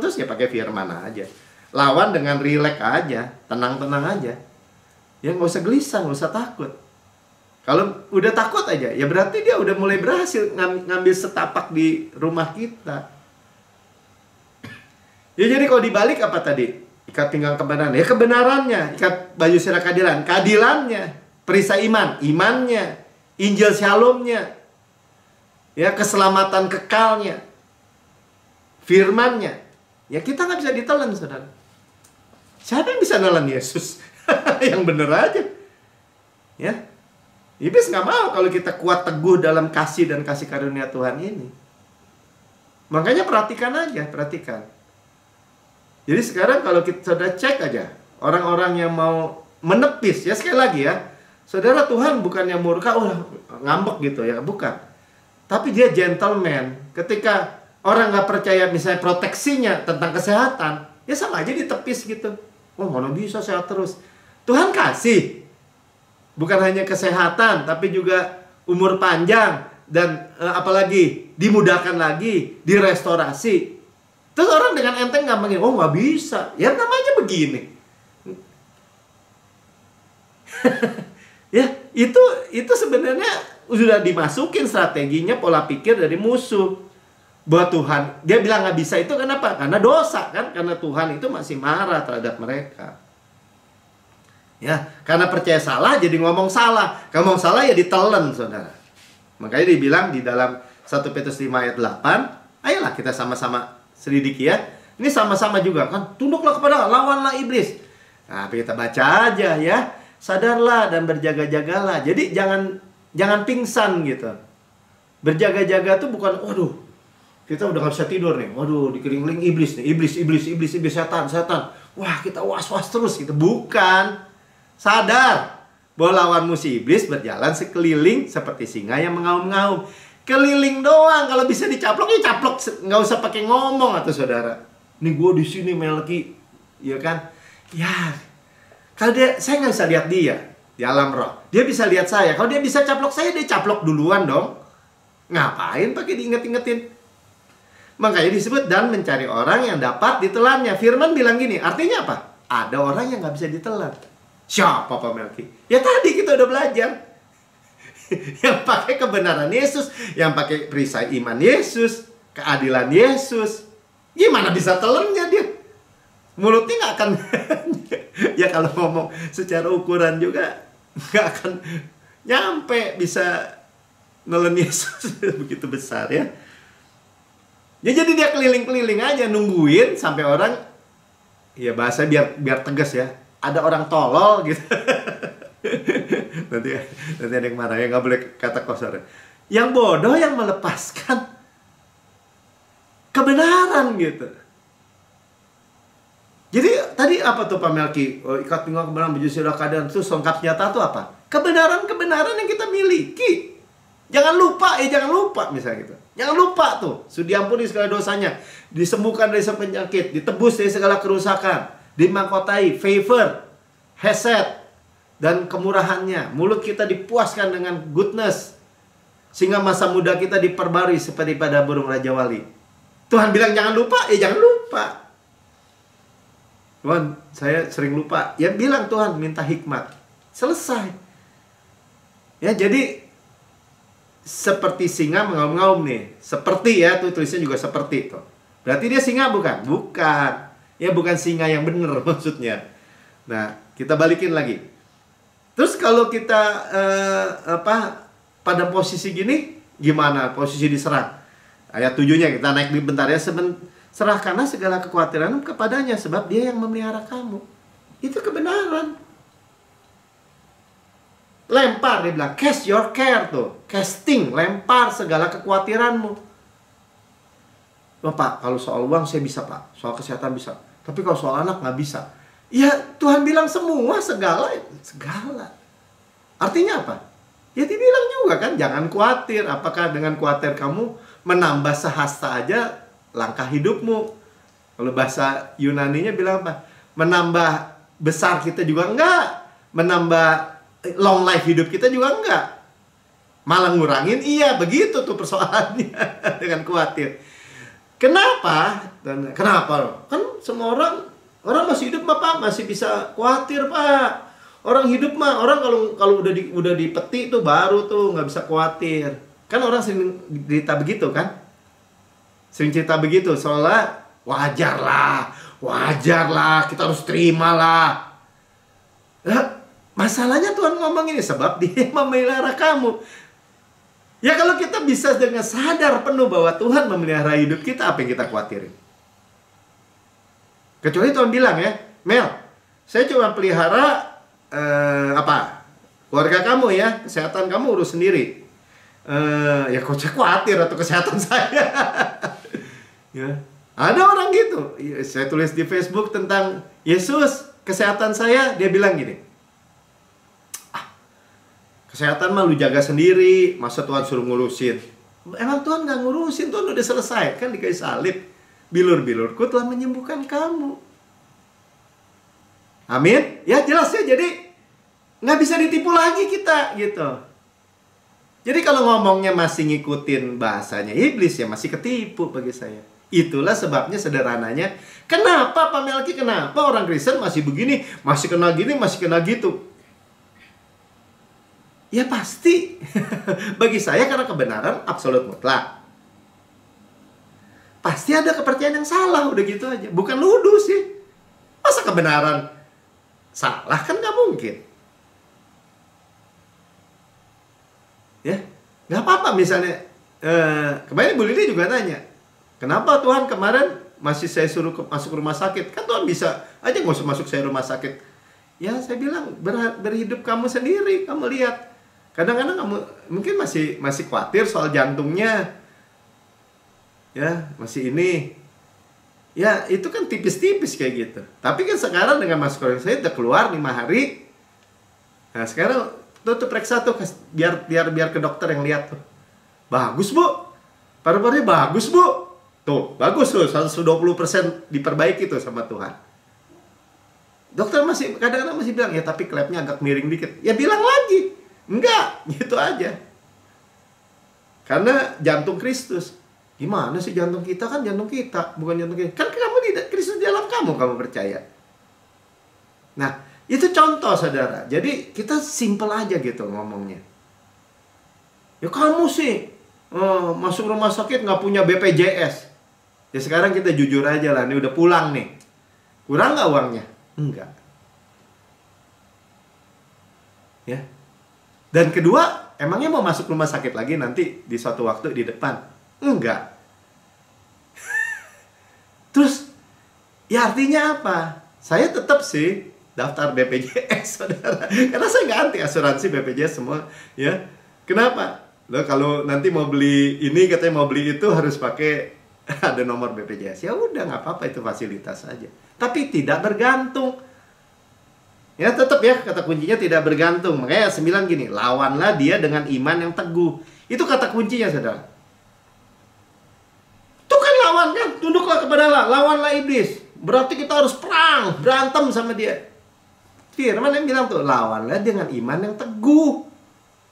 [SPEAKER 1] terus ya pakai firman aja. Lawan dengan rileks aja, tenang-tenang aja. Ya nggak usah gelisah, nggak usah takut. Kalau udah takut aja, ya berarti dia udah mulai berhasil ngambil setapak di rumah kita. Ya jadi kalau dibalik apa tadi? Ikat pinggang kebenaran. Ya kebenarannya, ikat baju sirah keadilan, keadilannya, perisai iman, imannya, Injil Shalomnya. Ya, keselamatan kekalnya, firmannya. Ya kita nggak bisa ditelan, saudara. Siapa yang bisa nelan Yesus? Yang bener aja. Ya, Iblis nggak mau kalau kita kuat teguh dalam kasih dan kasih karunia Tuhan ini. Makanya perhatikan aja, perhatikan. Jadi sekarang kalau kita sudah cek aja orang-orang yang mau menepis, ya sekali lagi ya, saudara, Tuhan bukannya murka, ngambek gitu ya, bukan. Tapi dia gentleman. Ketika orang nggak percaya misalnya proteksinya tentang kesehatan, ya sama aja ditepis gitu. Oh mana bisa sehat terus. Tuhan kasih. Bukan hanya kesehatan, tapi juga umur panjang. Dan apalagi dimudahkan lagi, direstorasi. Terus orang dengan enteng gampangin, oh nggak bisa. Ya namanya begini. Ya itu sebenarnya sudah dimasukin strateginya, pola pikir dari musuh. Bahwa Tuhan, dia bilang nggak bisa itu kenapa? Karena dosa kan, karena Tuhan itu masih marah terhadap mereka. Ya, karena percaya salah jadi ngomong salah. Ngomong salah ya ditelen, saudara. Makanya dibilang di dalam 1 Petrus 5 ayat 8, ayolah kita sama-sama selidiki ya. Ini sama-sama juga kan, tunduklah kepada Allah, lawanlah iblis. Nah, kita baca aja ya. Sadarlah dan berjaga-jagalah. Jadi jangan pingsan gitu. Berjaga-jaga tuh bukan, waduh, kita udah gak bisa tidur nih. Waduh, dikeliling iblis nih. Iblis, setan. Wah, kita was-was terus gitu. Bukan. Sadar bahwa lawanmu si iblis berjalan sekeliling seperti singa yang mengaum-ngaum. Keliling doang, kalau bisa dicaplok ya caplok, nggak usah pakai ngomong atau saudara. Nih gue di sini Melki, ya kan? Ya, kalau saya nggak bisa lihat dia di alam roh. Dia bisa lihat saya. Kalau dia bisa caplok saya, dia caplok duluan dong. Ngapain pakai diinget-ingetin? Makanya disebut dan mencari orang yang dapat ditelannya. Firman bilang gini, artinya apa? Ada orang yang nggak bisa ditelan. Siapa Pak Melki? Ya tadi kita udah belajar. Yang pakai kebenaran Yesus, yang pakai perisai iman Yesus, keadilan Yesus. Gimana bisa telennya dia? Mulutnya nggak akan ya kalau ngomong secara ukuran juga nggak akan nyampe bisa nelen Yesus begitu besar ya. Ya jadi dia keliling-keliling aja nungguin sampai orang, ya bahasa biar tegas ya, ada orang tolol gitu. nanti ada yang marah ya, nggak boleh kata kasar. Yang bodoh yang melepaskan kebenaran gitu. Jadi tadi apa tuh Pak Melki? Oh, ikat pinggang kebenaran baju sirah keadaan itu lengkap nyata tuh apa? Kebenaran yang kita miliki. Jangan lupa misalnya gitu. Jangan lupa tuh, sudah diampuni segala dosanya, disembuhkan dari segala penyakit, ditebus dari segala kerusakan, dimahkotai, favor, hesed, dan kemurahannya. Mulut kita dipuaskan dengan goodness, sehingga masa muda kita diperbarui seperti pada burung Raja Wali. Tuhan bilang jangan lupa, jangan lupa. Tuhan, saya sering lupa. Ya bilang Tuhan, minta hikmat. Selesai. Ya jadi seperti singa mengaum-ngaum nih. Seperti ya, tuh tulisnya juga seperti tuh. Berarti dia singa bukan? Bukan. Ya bukan singa yang benar maksudnya. Nah, kita balikin lagi. Terus kalau kita pada posisi gini, gimana posisi diserang? Ayat 7-nya kita naik di bentar ya. Serahkanlah segala kekhawatiran kepadanya sebab dia yang memelihara kamu. Itu kebenaran. Lempar, dia bilang, cast your care tuh. Casting, lempar segala kekhawatiranmu. Pak, kalau soal uang saya bisa Pak. Soal kesehatan bisa. Tapi kalau soal anak nggak bisa. Ya Tuhan bilang semua, segala. Artinya apa? Ya dibilang juga kan, jangan khawatir. Apakah dengan khawatir kamu menambah sehasta aja langkah hidupmu? Kalau bahasa Yunaninya bilang apa? Menambah besar kita juga enggak. Menambah long life hidup kita juga enggak. Malah ngurangin, iya begitu tuh persoalannya. Dengan khawatir. Kenapa? Dan kenapa? Kan semua orang masih hidup Pak, masih bisa khawatir Pak. Orang hidup mah, orang kalau udah dipeti tuh baru tuh nggak bisa khawatir. Kan orang sering cerita begitu kan? Sering cerita begitu, soalnya wajar lah, kita harus terimalah. Masalahnya Tuhan ngomong ini sebab dia memelihara kamu. Ya kalau kita bisa dengan sadar penuh bahwa Tuhan memelihara hidup kita, apa yang kita khawatirin? Kecuali Tuhan bilang ya, Mel, saya cuma pelihara keluarga kamu ya, kesehatan kamu urus sendiri. Ya kok saya khawatir atau kesehatan saya. Ya, ada orang gitu. Saya tulis di Facebook tentang Yesus, kesehatan saya, dia bilang gini. Kesehatan mah lu jaga sendiri, masa Tuhan suruh ngurusin? Emang Tuhan gak ngurusin, Tuhan udah selesai kan di kayu salib. Bilur-bilurku telah menyembuhkan kamu. Amin. Ya jelas ya, jadi nggak bisa ditipu lagi kita gitu. Jadi kalau ngomongnya masih ngikutin bahasanya iblis ya masih ketipu bagi saya. Itulah sebabnya sederhananya, kenapa Pak Melki, kenapa orang Kristen masih begini, masih kena gini, masih kena gitu. Ya pasti bagi saya karena kebenaran absolut mutlak. Pasti ada kepercayaan yang salah, udah gitu aja. Bukan nuduh sih. Masa kebenaran salah, kan nggak mungkin. Ya, nggak apa-apa misalnya. Kemarin Bu Lili juga tanya, kenapa Tuhan kemarin masih saya suruh masuk rumah sakit? Kan Tuhan bisa aja nggak usah masuk saya rumah sakit. Ya saya bilang, berhidup kamu sendiri, kamu lihat. Kadang-kadang kamu mungkin masih khawatir soal jantungnya. Ya, masih ini. Ya, itu kan tipis-tipis kayak gitu. Tapi kan sekarang dengan masuk rumah sakit udah keluar 5 hari. Nah, sekarang tuh periksa tuh biar ke dokter yang lihat tuh. Bagus, Bu. Paru-parunya bagus, Bu. Tuh, bagus tuh, 120% diperbaiki tuh sama Tuhan. Dokter masih kadang-kadang masih bilang, ya tapi klepnya agak miring dikit. Ya bilang lagi. Enggak, gitu aja. Karena jantung Kristus. Gimana sih jantung kita? Kan jantung kita, bukan jantung kita. Kan kamu tidak, Kristus di dalam kamu percaya. Nah, itu contoh saudara. Jadi kita simple aja gitu ngomongnya. Ya kamu sih masuk rumah sakit nggak punya BPJS. Ya sekarang kita jujur aja lah, ini udah pulang nih. Kurang nggak uangnya? Enggak. Ya. Dan kedua, emangnya mau masuk rumah sakit lagi nanti di suatu waktu di depan? Enggak. Terus, ya artinya apa? Saya tetap sih daftar BPJS, saudara. Karena saya nggak anti asuransi BPJS semua. Ya, kenapa? Loh, kalau nanti mau beli ini, katanya mau beli itu harus pakai ada nomor BPJS. Ya udah, nggak apa-apa, itu fasilitas saja. Tapi tidak bergantung. Ya tetap ya, kata kuncinya tidak bergantung. Makanya 9 gini, lawanlah dia dengan iman yang teguh. Itu kata kuncinya, saudara. Itu kan lawan kan, tunduklah kepada Allah, lawanlah iblis. Berarti kita harus perang, berantem sama dia. Firman yang bilang tuh, lawanlah dengan iman yang teguh.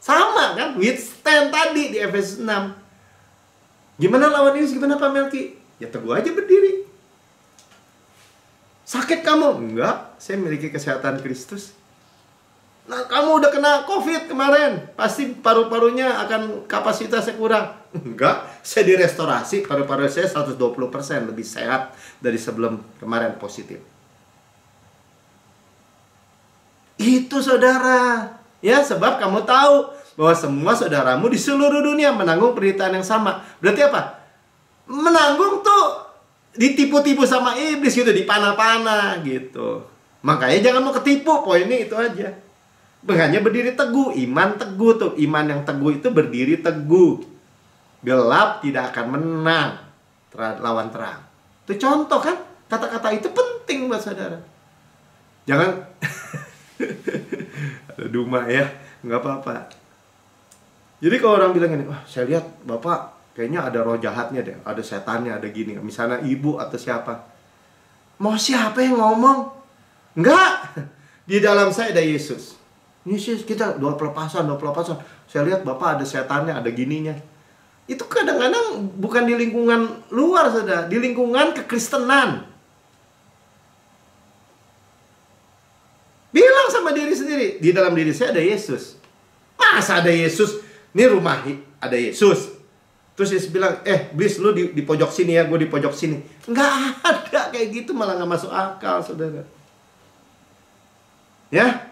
[SPEAKER 1] Sama kan, withstand tadi di Efesus 6. Gimana lawan iblis, gimana Pak Melki? Ya teguh aja berdiri. Sakit kamu? Enggak, saya memiliki kesehatan Kristus. Nah, kamu udah kena COVID kemarin, pasti paru-parunya akan kapasitasnya kurang. Enggak, saya direstorasi, paru-paru saya 120% lebih sehat dari sebelum kemarin positif. Itu saudara. Ya, sebab kamu tahu bahwa semua saudaramu di seluruh dunia menanggung penderitaan yang sama. Berarti apa? Menanggung tuh ditipu-tipu sama iblis gitu, dipana-pana gitu. Makanya jangan mau ketipu, poinnya itu aja. Makanya berdiri teguh, iman teguh tuh. Iman yang teguh itu berdiri teguh. Gelap tidak akan menang lawan terang. Itu contoh kan, kata-kata itu penting buat saudara. Jangan ada Duma ya, nggak apa-apa. Jadi kalau orang bilang ini, wah saya lihat Bapak kayaknya ada roh jahatnya deh, ada setannya, ada gini. Misalnya ibu atau siapa. Mau siapa yang ngomong? Enggak. Di dalam saya ada Yesus. Yesus, kita doa pelepasan. Saya lihat Bapak ada setannya, ada gininya. Itu kadang-kadang bukan di lingkungan luar, saudara, di lingkungan kekristenan. Bilang sama diri sendiri, di dalam diri saya ada Yesus. Masa ada Yesus? Ini rumah ada Yesus. Terus Yesus bilang, iblis lu di pojok sini ya, gue di pojok sini. Nggak ada kayak gitu, malah nggak masuk akal, saudara. Ya,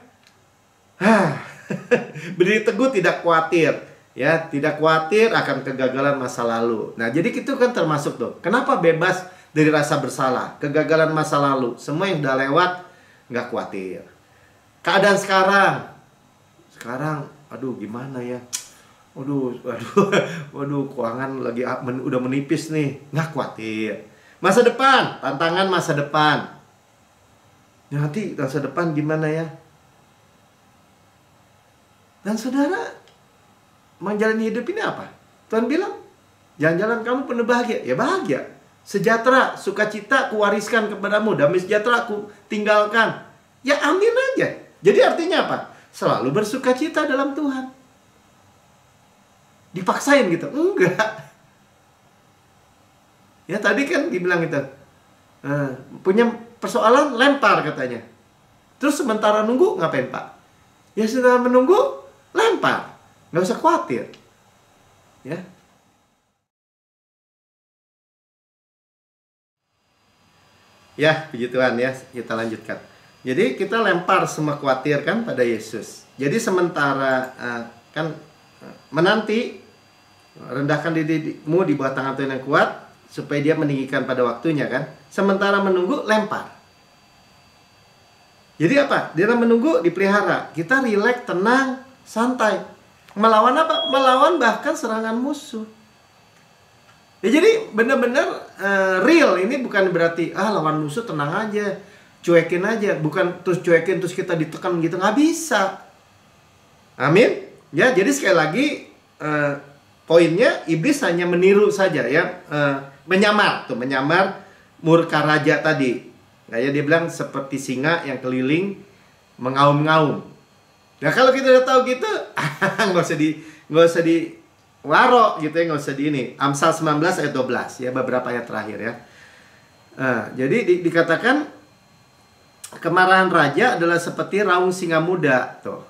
[SPEAKER 1] berdiri teguh, tidak khawatir. Ya, tidak khawatir akan kegagalan masa lalu. Nah, jadi itu kan termasuk tuh. Kenapa bebas dari rasa bersalah? Kegagalan masa lalu, semua yang udah lewat, nggak khawatir. Keadaan sekarang, aduh gimana ya? Waduh, keuangan lagi udah menipis nih, nggak khawatir. Masa depan, tantangan masa depan. Nanti masa depan gimana ya? Dan saudara, menjalani hidup ini apa? Tuhan bilang, jalan-jalan kamu penuh bahagia. Ya bahagia. Sejahtera, sukacita kuwariskan kepadamu. Damai sejahtera ku tinggalkan. ya amin aja. Jadi artinya apa? Selalu bersukacita dalam Tuhan. Dipaksain gitu? Enggak. Ya tadi kan dibilang gitu, punya persoalan, lempar katanya. Terus sementara nunggu ngapain Pak? Ya sudah menunggu, lempar. Nggak usah khawatir. Ya. Ya, puji Tuhan ya. Kita lanjutkan. Jadi kita lempar semua khawatir kan pada Yesus. Jadi sementara menanti, rendahkan dirimu di bawah tangan Tuhan yang kuat, supaya dia meninggikan pada waktunya kan. Sementara menunggu, lempar. Jadi apa? Dia menunggu, dipelihara. Kita rileks, tenang, santai. Melawan apa? Melawan bahkan serangan musuh. Ya jadi benar-benar real. Ini bukan berarti lawan musuh tenang aja, cuekin aja. Bukan terus cuekin terus kita ditekan gitu, nggak bisa. Amin. Ya jadi sekali lagi poinnya, iblis hanya meniru saja ya, menyamar murka raja tadi. Kayak dia bilang seperti singa yang keliling mengaum-ngaum. Nah kalau kita udah tahu gitu, nggak usah di waro gitu ya, nggak usah di ini. Amsal 19 ayat 12 ya, beberapa ayat terakhir ya. Jadi dikatakan kemarahan raja adalah seperti raung singa muda tuh.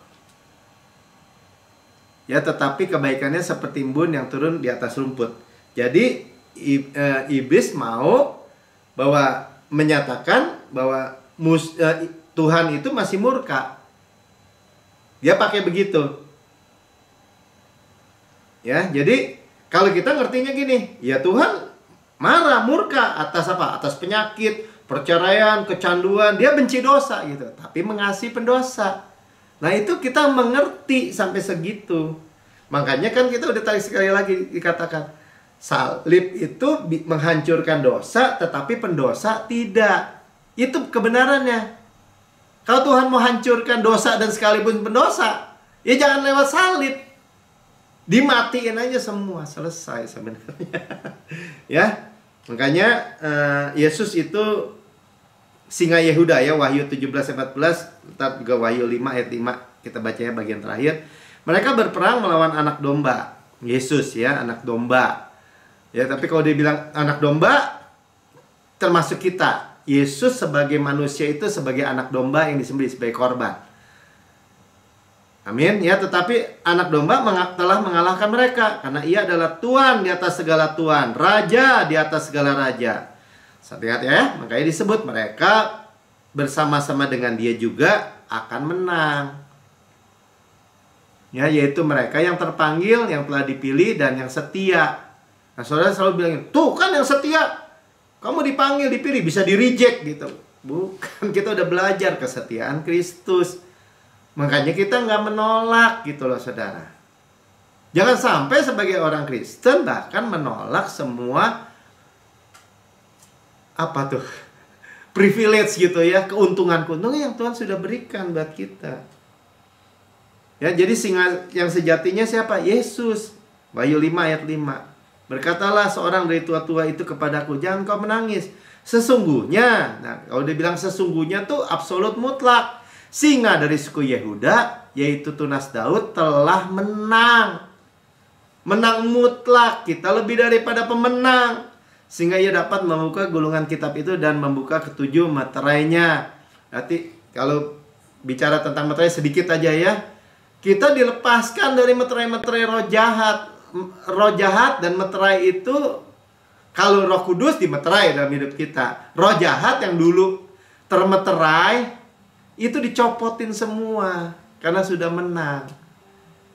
[SPEAKER 1] Ya, tetapi kebaikannya seperti embun yang turun di atas rumput. Jadi iblis mau menyatakan bahwa Tuhan itu masih murka. Dia pakai begitu. Ya, jadi kalau kita ngertinya gini, ya Tuhan marah, murka atas apa? Atas penyakit, perceraian, kecanduan. Dia benci dosa gitu, tapi mengasihi pendosa. Nah, itu kita mengerti sampai segitu. Makanya kan kita udah tadi sekali lagi dikatakan, salib itu menghancurkan dosa, tetapi pendosa tidak. Itu kebenarannya. Kalau Tuhan mau hancurkan dosa dan sekalipun pendosa, ya jangan lewat salib. Dimatiin aja semua, selesai sebenarnya. Ya, makanya Yesus itu singa Yehuda ya, Wahyu 17:14, tetap juga Wahyu 5 ayat 5 kita bacanya bagian terakhir. Mereka berperang melawan anak domba. Yesus ya, anak domba. Ya, tapi kalau dia bilang anak domba, termasuk kita. Yesus sebagai manusia itu sebagai anak domba yang disembelih sebagai korban. Amin ya, tetapi anak domba telah mengalahkan mereka karena ia adalah Tuhan di atas segala Tuhan, Raja di atas segala raja. Hati-hati ya, makanya disebut mereka bersama-sama dengan dia juga akan menang. Ya, yaitu mereka yang terpanggil, yang telah dipilih dan yang setia. Nah, saudara selalu bilang, tuh kan yang setia. Kamu dipanggil, dipilih, bisa di-reject gitu. Bukan, kita udah belajar kesetiaan Kristus. Makanya kita nggak menolak gitu loh saudara. Jangan sampai sebagai orang Kristen bahkan menolak semua privilege gitu ya, keuntungan-keuntungan yang Tuhan sudah berikan buat kita. Ya, jadi singa yang sejatinya siapa? Yesus. Wahyu 5 ayat 5. Berkatalah seorang dari tua-tua itu kepadaku, jangan kau menangis. Sesungguhnya, nah kalau dia bilang sesungguhnya tuh absolut mutlak. Singa dari suku Yehuda, yaitu tunas Daud, telah menang. Menang mutlak, kita lebih daripada pemenang. Sehingga ia dapat membuka gulungan kitab itu dan membuka ketujuh meterainya. Nanti kalau bicara tentang meterai sedikit aja ya. Kita dilepaskan dari meterai-meterai roh jahat. Roh jahat dan meterai itu, kalau Roh Kudus dimeterai dalam hidup kita. Roh jahat yang dulu termeterai, itu dicopotin semua karena sudah menang.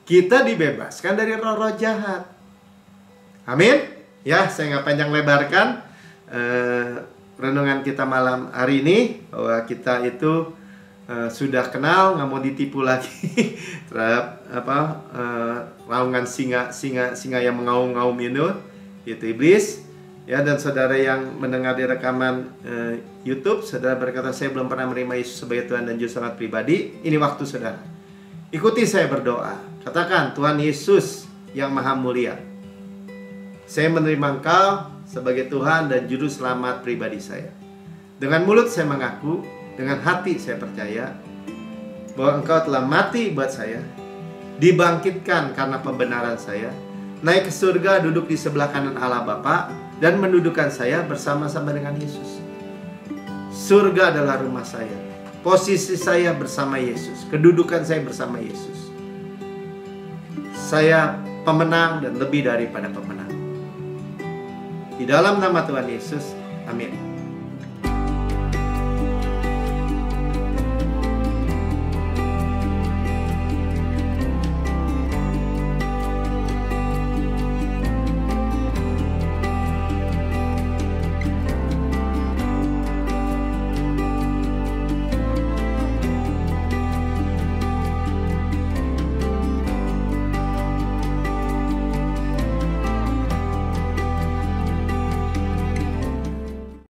[SPEAKER 1] Kita dibebaskan dari roh-roh jahat. Amin. Ya, saya nggak panjang lebarkan renungan kita malam hari ini, bahwa kita itu sudah kenal, nggak mau ditipu lagi terhadap raungan singa yang mengaum-ngaum itu iblis. Ya, dan saudara yang mendengar di rekaman YouTube, saudara berkata, saya belum pernah menerima Yesus sebagai Tuhan dan Juru Selamat pribadi. Ini waktu saudara. Ikuti saya berdoa. Katakan, Tuhan Yesus yang maha mulia, saya menerima Engkau sebagai Tuhan dan Juru Selamat pribadi saya. Dengan mulut saya mengaku, Dengan hati saya percaya bahwa Engkau telah mati buat saya, dibangkitkan karena pembenaran saya, naik ke surga, duduk di sebelah kanan Allah Bapa, dan mendudukkan saya bersama-sama dengan Yesus. Surga adalah rumah saya. Posisi saya bersama Yesus. Kedudukan saya bersama Yesus. Saya pemenang dan lebih daripada pemenang. Di dalam nama Tuhan Yesus, amin.